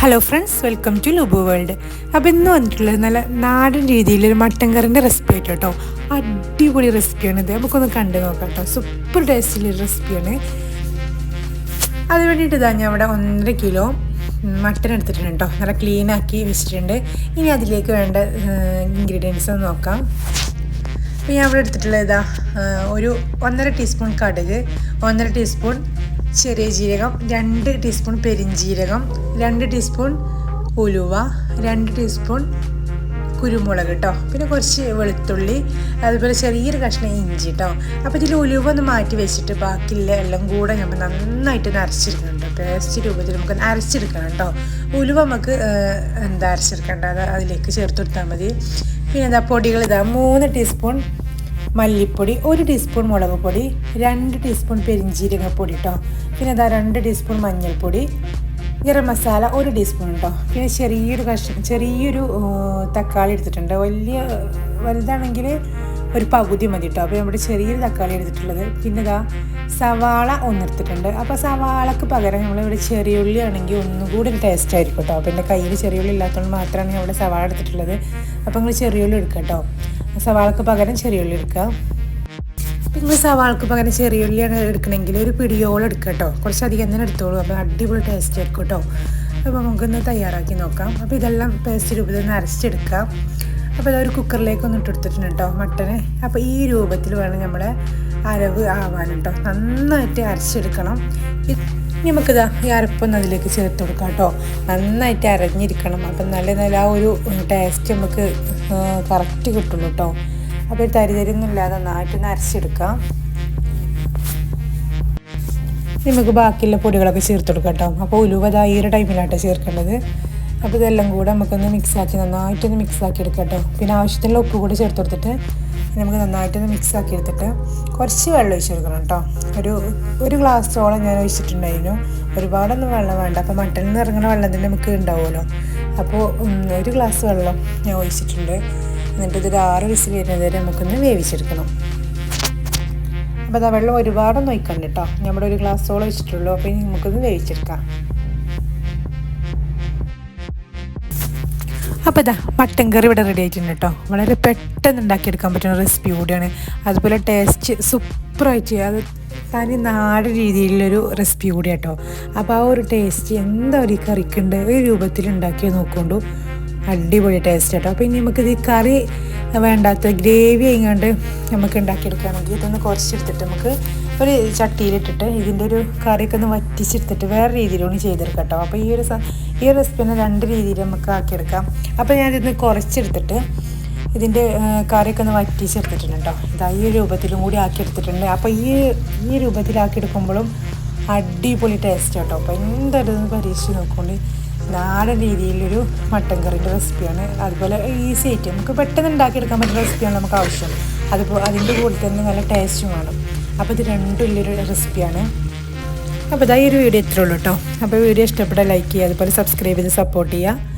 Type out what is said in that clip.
Hello friends, welcome to Lubu world. അപ്പോൾ ഇന്ന് വന്നിട്ടുള്ളത് നല്ല നാടൻ രീതിയിലൊരു മട്ടൻ കറിൻ്റെ റെസിപ്പി ആയിട്ട് കേട്ടോ. അടിപൊളി റെസിപ്പിയാണിത്. നമുക്കൊന്ന് കണ്ടു നോക്കാം കേട്ടോ. സൂപ്പർ ടേസ്റ്റിലൊരു റെസിപ്പിയാണ്. അത് വേണ്ടിയിട്ട് ഇതാ ഞാൻ ഇവിടെ 1.5 കിലോ മട്ടൻ എടുത്തിട്ടുണ്ട് കേട്ടോ. നല്ല ക്ലീനാക്കി വെച്ചിട്ടുണ്ട്. ഇനി അതിലേക്ക് വേണ്ട ഇൻഗ്രീഡിയൻസ് ഒന്ന് നോക്കാം. അപ്പോൾ ഞാൻ ഇവിടെ എടുത്തിട്ടുള്ളത് ഇതാ ഒരു 1.5 ടീസ്പൂൺ കടുക്, 1.5 ടീസ്പൂൺ ചെറിയ ജീരകം, 2 ടീസ്പൂൺ പെരിഞ്ജീരകം, 2 ടീസ്പൂൺ ഉലുവ, 2 ടീസ്പൂൺ കുരുമുളക് കേട്ടോ. പിന്നെ കുറച്ച് വെളുത്തുള്ളി, അതുപോലെ ചെറിയൊരു കഷ്ണം ഇഞ്ചി കേട്ടോ. അപ്പോൾ ഇതിൽ ഉലുവ ഒന്ന് മാറ്റി വെച്ചിട്ട് ബാക്കിയുള്ള എല്ലാം കൂടെ നമ്മൾ നന്നായിട്ട് അരച്ചെടുക്കുന്നുണ്ട്. പേസ്റ്റ് രൂപത്തിൽ നമുക്ക് അരച്ചെടുക്കണം കേട്ടോ. ഉലുവ നമുക്ക് അരച്ചെടുക്കേണ്ട, അത് അതിലേക്ക് ചേർത്ത് കൊടുത്താൽ മതി. പിന്നെ പൊടികൾ 3 ടീസ്പൂൺ മല്ലിപ്പൊടി, 1 ടീസ്പൂൺ മുളക് പൊടി, 2 ടീസ്പൂൺ പെരിഞ്ജീരകപ്പൊടി കേട്ടോ. പിന്നെ 2 ടീസ്പൂൺ മഞ്ഞൾപ്പൊടി, ഗരം മസാല 1 ടീസ്പൂൺ കേട്ടോ. പിന്നെ ചെറിയൊരു തക്കാളി എടുത്തിട്ടുണ്ട്. വലുതാണെങ്കിൽ ഒരു പകുതി മതി കേട്ടോ. അപ്പോൾ നമ്മുടെ ചെറിയൊരു തക്കാളി എടുത്തിട്ടുള്ളത്. പിന്നെ സവാള 1 എടുത്തിട്ടുണ്ട്. അപ്പോൾ സവാളക്ക് പകരം നമ്മളിവിടെ ചെറിയുള്ളി ആണെങ്കിൽ ഒന്നുകൂടി ഒരു ടേസ്റ്റ് ആയിരിക്കും കേട്ടോ. അപ്പോൾ എൻ്റെ കയ്യിൽ ചെറിയുള്ളി ഇല്ലാത്തതുകൊണ്ട് മാത്രമാണ് ഞാൻ ഇവിടെ സവാള എടുത്തിട്ടുള്ളത്. അപ്പോൾ നിങ്ങൾ ചെറിയുള്ളി എടുക്കുക കേട്ടോ. സവാളക്ക് പകരം ചെറിയുള്ളി എടുക്കുക. നിങ്ങൾ സവാളക്ക് പകരം ചെറിയുള്ളിയാണ് എടുക്കണമെങ്കിൽ ഒരു പിടിയോളം എടുക്കുക കേട്ടോ. കുറച്ചധികം തന്നെ എടുത്തോളൂ. അപ്പോൾ അടിപൊളി ടേസ്റ്റ് ആയിരിക്കും കേട്ടോ. അപ്പോൾ നമുക്കൊന്ന് തയ്യാറാക്കി നോക്കാം. അപ്പോൾ ഇതെല്ലാം പേസ്റ്റ് രൂപത്തിൽ നിന്ന് അരച്ചെടുക്കാം. അപ്പോൾ അതൊരു കുക്കറിലേക്ക് ഒന്ന് ഇട്ടെടുത്തിട്ടുണ്ട് കേട്ടോ മട്ടന്. അപ്പോൾ ഈ രൂപത്തിൽ വേണം നമ്മുടെ അരവ് ആവാൻ കേട്ടോ. നന്നായിട്ട് അരച്ചെടുക്കണം. നമുക്കിതാ ഈ അരപ്പൊന്ന് അതിലേക്ക് ചേർത്ത് കൊടുക്കാം കേട്ടോ. നന്നായിട്ട് അരഞ്ഞിരിക്കണം. അപ്പം നല്ല ആ ഒരു ടേസ്റ്റ് നമുക്ക് കറക്റ്റ് കിട്ടുള്ളൂ കേട്ടോ. അപ്പോൾ തരിതരിയൊന്നും ഇല്ലാതെ നന്നായിട്ടൊന്ന് അരച്ചെടുക്കാം. നമുക്ക് ബാക്കിയുള്ള പൊടികളൊക്കെ ചേർത്ത് കൊടുക്കാം കേട്ടോ. അപ്പോൾ ഉലുവ ഈ ഒരു ടൈമിലാട്ടോ ചേർക്കേണ്ടത്. അപ്പോൾ ഇതെല്ലാം കൂടെ നമുക്കൊന്ന് നന്നായിട്ടൊന്ന് മിക്സാക്കി എടുക്കാം കേട്ടോ. പിന്നെ ആവശ്യത്തിനുള്ള ഉപ്പ് കൂടി ചേർത്ത് കൊടുത്തിട്ട് നമുക്ക് നന്നായിട്ടൊന്ന് മിക്സാക്കി എടുത്തിട്ട് കുറച്ച് വെള്ളം ഒഴിച്ച് കൊടുക്കണം കേട്ടോ. ഒരു ഗ്ലാസ്സോളം ഞാൻ ഒഴിച്ചിട്ടുണ്ടായിരുന്നു. ഒരുപാടൊന്നും വെള്ളം വേണ്ട. അപ്പോൾ മട്ടനിൽ നിന്ന് ഇറങ്ങുന്ന വെള്ളം തന്നെ നമുക്ക് ഉണ്ടാവുമല്ലോ. അപ്പോൾ 1 ഗ്ലാസ് വെള്ളം ഞാൻ ഒഴിച്ചിട്ടുണ്ട്. എന്നിട്ട് ഇതൊരു 6 വിസിൽ വരുന്നത് വരെ നമുക്കൊന്ന് വേവിച്ചെടുക്കണം. അപ്പോൾ വെള്ളം ഒരുപാടൊന്നും ഒഴിക്കണ്ട കേട്ടോ. നമ്മുടെ 1 ഗ്ലാസ്സോളം ഒഴിച്ചിട്ടുള്ളൂ. അപ്പോൾ ഇനി നമുക്കൊന്ന് വേവിച്ചെടുക്കാം. അപ്പോൾ മട്ടൻ കറി ഇവിടെ റെഡി ആയിട്ടുണ്ട് കേട്ടോ. വളരെ പെട്ടെന്ന് ഉണ്ടാക്കിയെടുക്കാൻ പറ്റുന്ന റെസിപ്പി കൂടിയാണ്. അതുപോലെ ടേസ്റ്റ് സൂപ്പറായിട്ട്, അത് തനി നാടൻ രീതിയിലുള്ളൊരു റെസിപ്പി കൂടി കേട്ടോ. അപ്പോൾ ആ ഒരു ടേസ്റ്റ് എന്താ ഒരു കറിക്കുണ്ട് ഒരു രൂപത്തിൽ ഉണ്ടാക്കി നോക്കൊണ്ടു. അടിപൊളി ടേസ്റ്റ് കേട്ടോ. അപ്പോൾ ഇനി നമുക്കിത് കറി വേണ്ടാത്ത ഗ്രേവി ആയിങ്ങാണ്ട് നമുക്ക് ഉണ്ടാക്കിയെടുക്കുകയാണെങ്കിൽ ഇതൊന്ന് കുറച്ചെടുത്തിട്ട് നമുക്ക് ഒരു ചട്ടിയിലിട്ടിട്ട് ഇതിൻ്റെ ഒരു കറിയൊക്കെ ഒന്ന് വറ്റിച്ചെടുത്തിട്ട് വേറെ രീതിയിലൊന്ന് ചെയ്തെടുക്കാം കേട്ടോ. അപ്പോൾ ഈ റെസിപ്പിനെ 2 രീതിയിൽ നമുക്ക് ആക്കിയെടുക്കാം. അപ്പോൾ ഞാനിതൊന്ന് കുറച്ചെടുത്തിട്ട് ഇതിൻ്റെ കറിയൊക്കെ ഒന്ന് വറ്റിച്ചെടുത്തിട്ടുണ്ട് കേട്ടോ. ഈ രൂപത്തിലും കൂടി ആക്കിയെടുത്തിട്ടുണ്ട്. അപ്പോൾ ഈ രൂപത്തിലാക്കിയെടുക്കുമ്പോഴും അടിപൊളി ടേസ്റ്റ് കേട്ടോ. അപ്പോൾ എന്തായാലും പരീക്ഷിച്ച് നോക്കുകൊണ്ട് നാടൻ രീതിയിലൊരു മട്ടൻ കറിൻ്റെ റെസിപ്പിയാണ്. അതുപോലെ ഈസി ആയിട്ട് നമുക്ക് പെട്ടെന്ന് ഉണ്ടാക്കിയെടുക്കാൻ പറ്റുന്ന റെസിപ്പിയാണ് നമുക്ക് ആവശ്യം. അതിൻ്റെ കൂടെ തന്നെ നല്ല ടേസ്റ്റും വേണം. അപ്പോൾ ഇത് രണ്ടും ഉള്ളൊരു റെസിപ്പിയാണ്. അപ്പോൾ ഈ ഒരു വീഡിയോ ഇത്രേ ഉള്ളൂ കേട്ടോ. അപ്പോൾ വീഡിയോ ഇഷ്ടപ്പെട്ടാൽ ലൈക്ക് ചെയ്യുക, അതുപോലെ സബ്സ്ക്രൈബ് ചെയ്ത് സപ്പോർട്ട് ചെയ്യുക.